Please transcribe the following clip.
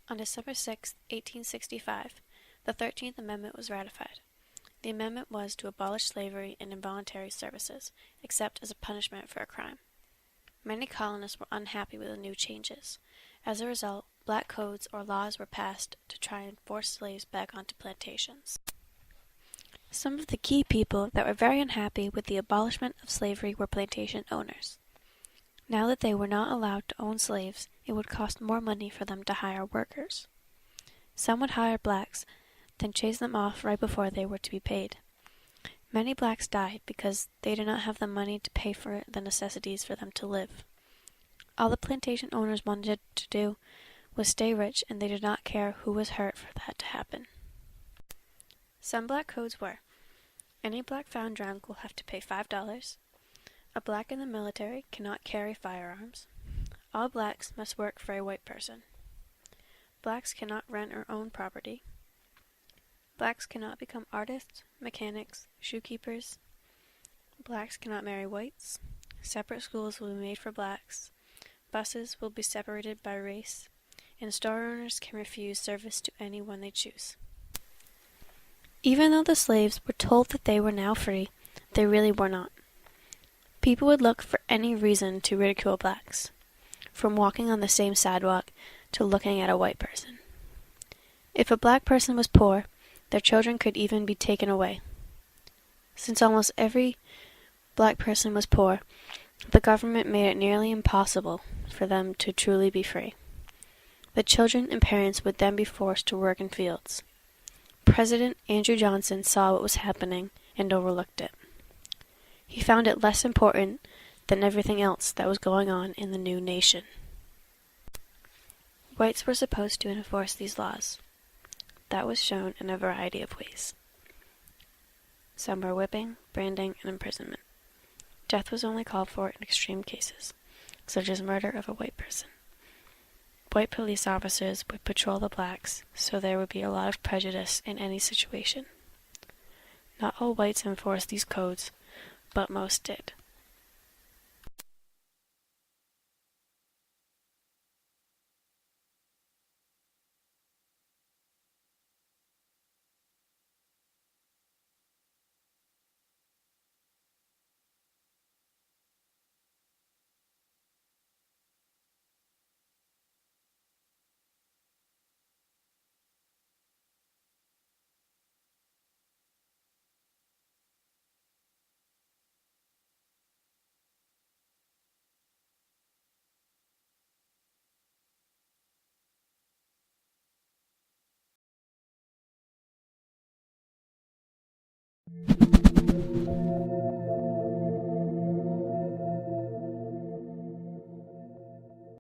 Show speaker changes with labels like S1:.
S1: On December 6, 1865, the 13th Amendment was ratified. The amendment was to abolish slavery in involuntary services, except as a punishment for a crime. Many colonists were unhappy with the new changes. As a result, black codes or laws were passed to try and force slaves back onto plantations. Some of the key people that were very unhappy with the abolishment of slavery were plantation owners. Now that they were not allowed to own slaves, it would cost more money for them to hire workers. Some would hire blacks, then chase them off right before they were to be paid. Many blacks died because they did not have the money to pay for the necessities for them to live. All the plantation owners wanted to do was stay rich, and they did not care who was hurt for that to happen. Some black codes were: any black found drunk will have to pay $5. A black in the military cannot carry firearms. All blacks must work for a white person. Blacks cannot rent or own property. Blacks cannot become artists, mechanics, shoekeepers. Blacks cannot marry whites. Separate schools will be made for blacks. Buses will be separated by race. And store owners can refuse service to anyone they choose. Even though the slaves were told that they were now free, they really were not. People would look for any reason to ridicule blacks, from walking on the same sidewalk to looking at a white person. If a black person was poor, their children could even be taken away. Since almost every black person was poor, the government made it nearly impossible for them to truly be free. The children and parents would then be forced to work in fields. President Andrew Johnson saw what was happening and overlooked it. He found it less important than everything else that was going on in the new nation. Whites were supposed to enforce these laws. That was shown in a variety of ways. Some were whipping, branding, and imprisonment. Death was only called for in extreme cases, such as murder of a white person. White police officers would patrol the blacks, so there would be a lot of prejudice in any situation. Not all whites enforced these codes, but most did.